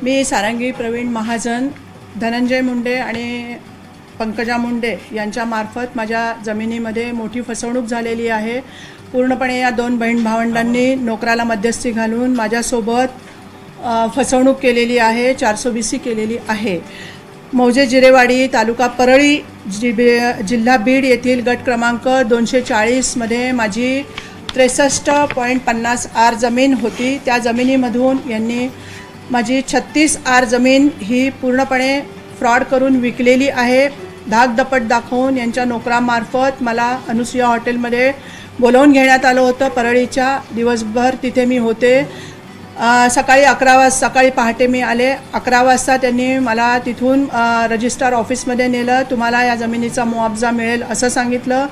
मी सारंगी प्रवीण महाजन, धनंजय मुंडे आणि पंकजा मुंडे यांच्या मार्फत माझ्या जमिनीमध्ये मोठी फसवणूक झालेली आहे। पूर्णपणे या दोन बहीण भावंडांनी नोकराला मध्यस्थी घालून माझ्यासोबत फसवणूक केलेली आहे, 420 केलेली आहे। मौजे जिरेवाडी, तालुका परळी, जिल्हा बीड येथील गट क्रमांक 240 मध्ये माझी 63.50 आर जमीन होती। त्या जमिनीमधून यांनी माझी 36 आर जमीन ही पूर्णपणे फ्रॉड करून विकलेली आहे। धाकदपट दाखवून यांच्या नोकरामार्फत मला अनुसूया हॉटेलमध्ये बोलावून घेण्यात आलं होतं। परळीच्या दिवसभर तिथे मी होते। सकाळी पहाटे मी आले। 11 वाजता त्यांनी मला तिथून रजिस्ट्रार ऑफिसमध्ये नेलं। तुम्हाला या जमिनीचा मुआवजा मिळेल असं सांगितलं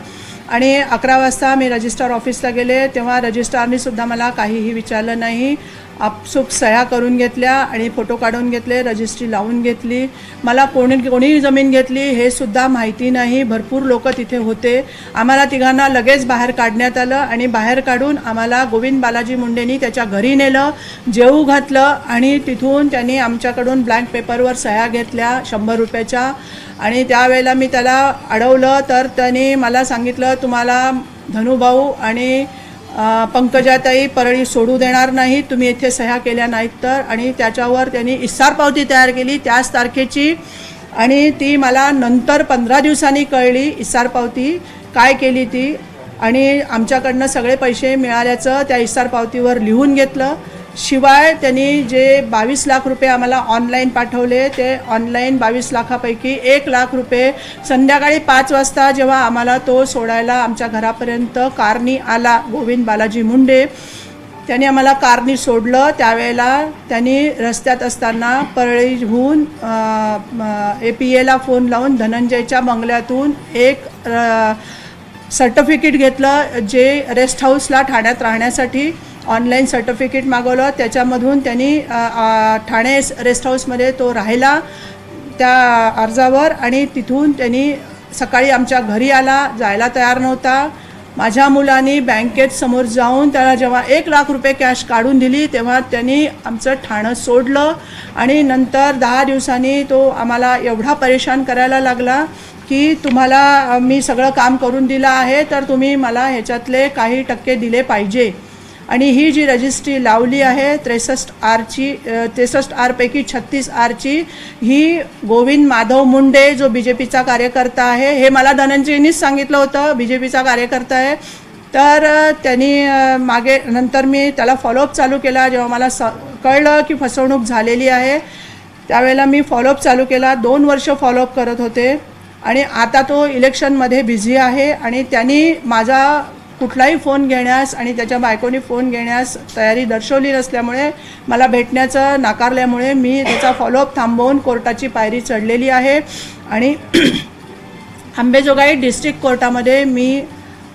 आणि 11 वाजता मी रजिस्ट्रार ऑफिसला गेले तेव्हा रजिस्ट्रारने सुद्धा मला काहीही विचारलं नाही। आपसूक सह्या करून घेतल्या आणि फोटो काढून घेतले, रजिस्ट्री लावून घेतली। मला कोणी जमीन घेतली हे सुद्धा माहिती नाही। भरपूर लोक तिथे होते। आम्हाला तिघांना लगेच बाहेर काढण्यात आलं आणि बाहेर काढून आम्हाला गोविंद बालाजी मुंडेंनी त्याच्या घरी नेलं, जेवू घातलं आणि तिथून त्यांनी आमच्याकडून ब्लँक पेपरवर सह्या घेतल्या 100 रुपयाच्या। आणि त्यावेळेला मी त्याला अडवलं तर त्यांनी मला सांगितलं, तुम्हाला धनुभाऊ आणि पंकजाताई परळी सोडू देणार नाही तुम्ही इथे सह्या केल्या नाहीत तर। आणि त्याच्यावर त्यांनी इसार पावती तयार केली त्याच तारखेची आणि ती मला नंतर 15 दिवसांनी कळली इसार पावती काय केली ती। आणि आमच्याकडनं सगळे पैसे मिळाल्याचं त्या इसार पावतीवर लिहून घेतलं। शिवाय त्यांनी जे 22 लाख रुपये आम्हाला ऑनलाईन पाठवले ते ऑनलाईन 22 लाखापैकी 1 लाख रुपये संध्याकाळी 5 वाजता जेव्हा आम्हाला तो सोडायला आमच्या घरापर्यंत कारनी आला गोविंद बालाजी मुंडे, त्यांनी आम्हाला कारनी सोडलं। त्यावेळेला त्यांनी रस्त्यात असताना परळीहून APAला फोन लावून धनंजयच्या बंगल्यातून एक सर्टिफिकेट घेतलं जे रेस्ट हाऊसला ठाण्यात राहण्यासाठी ऑनलाईन सर्टिफिकेट मागवलं। त्याच्यामधून त्यांनी ठाणे रेस्ट हाऊसमध्ये तो राहिला त्या अर्जावर आणि तिथून त्यांनी सकाळी आमच्या घरी आला, जायला तयार नव्हता। माझ्या मुलांनी बँकेत समोर जाऊन त्याला जेव्हा 1 लाख रुपये कॅश काढून दिली तेव्हा त्यांनी आमचं ठाणं सोडलं आणि नंतर 10 दिवसांनी तो आम्हाला एवढा परेशान करायला लागला की तुम्हाला मी सगळं काम करून दिलं आहे तर तुम्ही मला ह्याच्यातले काही टक्के दिले पाहिजे। आणि ही जी रजिस्ट्री लावली आहे 63 आरची, 63 आरपैकी 36 आरची ही गोविंद माधव मुंडे जो BJPचा कार्यकर्ता आहे, हे मला धनंजयनीच सांगितलं होतं BJPचा कार्यकर्ता आहे। तर त्यांनी मागे नंतर मी त्याला फॉलोअप चालू केला। जेव्हा मला कळलं की फसवणूक झालेली आहे त्यावेळेला मी फॉलोअप चालू केला। 2 वर्ष फॉलोअप करत होते आणि आता तो इलेक्शनमध्ये बिझी आहे आणि त्यांनी माझा कुठलाही फोन घेण्यास आणि त्याच्या बायकोनी फोन घेण्यास तयारी दर्शवली नसल्यामुळे मला भेटण्याचं नाकारल्यामुळे मी त्याचा फॉलोअप थांबवून कोर्टाची पायरी चढलेली आहे। आणि अंबेजोगाई डिस्ट्रिक्ट कोर्टामध्ये मी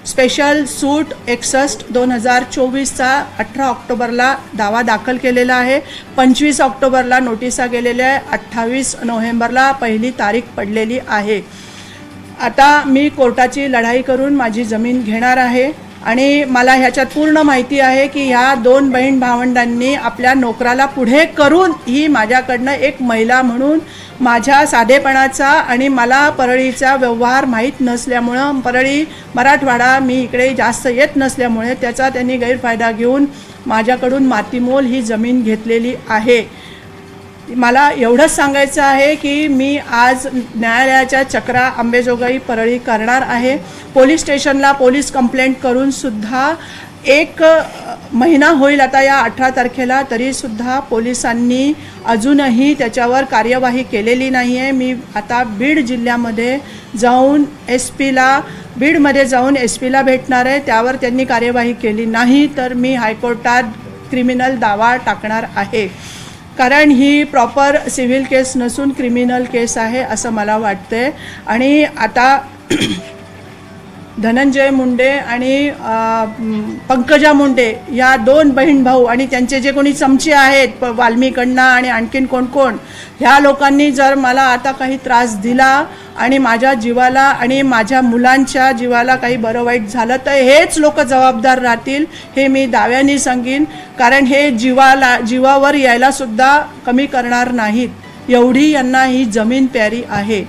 स्पेशल सूट 61/2024चा 18 ऑक्टोबरला दावा दाखल केलेला आहे। 25 ऑक्टोबरला नोटिसा गेलेल्या आहे। 28 नोव्हेंबरला पहिली तारीख पडलेली आहे। आता मी कोर्टाची लढाई करून माझी जमीन घेणार आहे आणि मला ह्याच्यात पूर्ण माहिती आहे की ह्या दोन बहीण भावंडांनी आपल्या नोकराला पुढे करून ही माझ्याकडनं एक महिला म्हणून माझ्या साधेपणाचा आणि मला परळीचा व्यवहार माहीत नसल्यामुळं, परळी मराठवाडा मी इकडे जास्त येत नसल्यामुळे त्याचा त्यांनी गैरफायदा घेऊन माझ्याकडून मातीमोल ही जमीन घेतलेली आहे। मला एवढंच सांगायचं आहे की मी आज न्यायालयाच्या चक्रा अंबेजोगाई परळी करणार आहे। पोलीस स्टेशनला पोलीस कंप्लेंट करून सुद्धा 1 महिना होईल आता या 18 तारखेला, तरीसुद्धा पोलिसांनी अजूनही त्याच्यावर कार्यवाही केलेली नाही आहे। मी आता बीड जिल्ह्यामध्ये जाऊन बीडमध्ये जाऊन SP ला भेटणार आहे। त्यावर त्यांनी कार्यवाही केली नाही तर मी हायकोर्टात क्रिमिनल दावा टाकणार आहे, कारण ही प्रॉपर सिव्हिल केस नसून क्रिमिनल केस आहे असं मला वाटते। आणि आता धनंजय मुंडे आणि पंकजा मुंडे या 2 बहीण भाऊ आणि त्यांचे जे कोणी चमचे आहेत वाल्मिक अण्णा आणि आणखीन कोण कोण, ह्या लोकांनी जर मला आता काही त्रास दिला आणि माझ्या जीवाला आणि माझ्या मुलांच्या जीवाला काही बरं वाईट झालं तर हेच लोक जबाबदार राहतील, हे मी दाव्याने सांगेन. कारण हे जीवावर यायला सुद्धा कमी करणार नाहीत, एवढी यांना ही जमीन प्यारी आहे.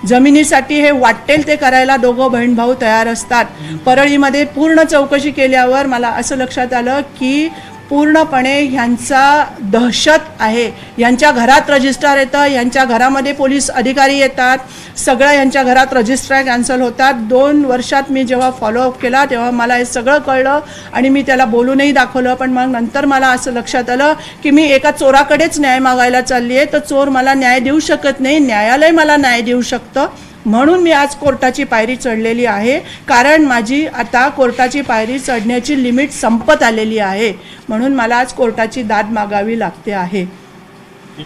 जमिनीसाठी हे वाटेल ते करायला दोघं बहीण भाऊ तयार असतात. परळीमध्ये पूर्ण चौकशी केल्यावर मला असं लक्षात आलं की पूर्णपणे ह्यांचा दहशत आहे. यांच्या घरात रजिस्टर येतं, यांच्या घरामध्ये पोलीस अधिकारी येतात, सगळं यांच्या घरात रजिस्टर कॅन्सल होतात. 2 वर्षात मी जेव्हा फॉलोअप केला तेव्हा मला हे सगळं कळलं आणि मी त्याला बोलूनही दाखवलं. पण मग नंतर मला असं लक्षात आलं की मी एका चोराकडेच न्याय मागायला चालली आहे, तर चोर मला न्याय देऊ शकत नाही, न्यायालय मला न्याय देऊ शकतं. म्हणून मी आज कोर्टाची पायरी चढलेली आहे, कारण माझी आता कोर्टाची पायरी चढण्याची लिमिट संपत आलेली आहे. म्हणून मला आज कोर्टाची दाद मागावी लागते आहे.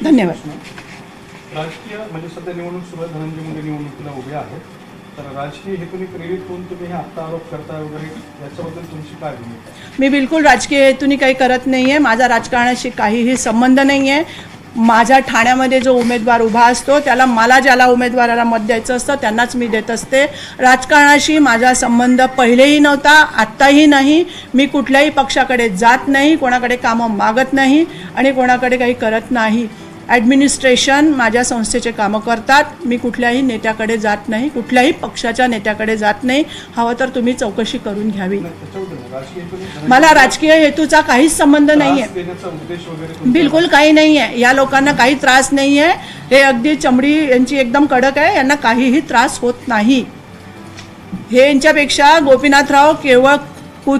धन्यवाद. राजकीय म्हणजे सध्या निवडणूक सुरू आहे, धनंजय मुंडे निवडणुकीला उभे आहेत, तर राजकीय हेतूने प्रेरित होऊन तुम्ही हे आत्ता आरोप करताय वगैरे, याच्याबद्दल तुमची काय भूमिका? मी बिलकुल राजकीय हेतूने काही करत नाही आहे. माझा राजकारणाशी काहीही संबंध नाही आहे. माझ्या ठाण्यामध्ये जो उमेदवार उभा असतो त्याला, मला ज्याला उमेदवाराला मत द्यायचं असतं त्यांनाच मी देत असते. राजकारणाशी माझा संबंध पहिलेही नव्हता, आत्ताही नाही. मी कुठल्याही पक्षाकडे जात नाही, कोणाकडे कामं मागत नाही आणि कोणाकडे काही करत नाही. ॲडमिनिस्ट्रेशन माझ्या संस्थेचे कामं करतात. मी कुठल्याही नेत्याकडे जात नाही, कुठल्याही पक्षाच्या नेत्याकडे जात नाही. हवं तर तुम्ही चौकशी करून घ्यावी. मला राजकीय हेतूचा काहीच संबंध नाही आहे, बिलकुल काही नाही आहे. या लोकांना काही त्रास नाही आहे. हे अगदी चमडी यांची एकदम कडक आहे, यांना काहीही त्रास होत नाही. हे यांच्यापेक्षा गोपीनाथराव केवळ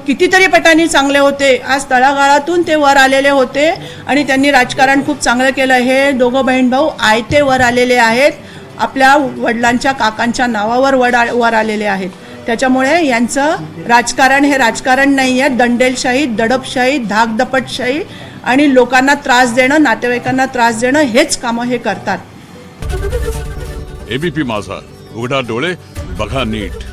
कितीतरी पटांनी चांगले होते. आज तळागाळातून ते वर आलेले होते आणि त्यांनी राजकारण खूप चांगलं केलं. हे दोघं बहीण भाऊ आयते वर आलेले आहेत, आपल्या वडिलांच्या काकांच्या नावावर वर आलेले आहेत. त्याच्यामुळे यांचं राजकारण हे राजकारण नाही आहे. दंडेलशाही, दडपशाही, धाकदपटशाही आणि लोकांना त्रास देणं, नातेवाईकांना त्रास देणं हेच कामं हे करतात. एबीपी माझा, उघडा डोळे बघा नीट.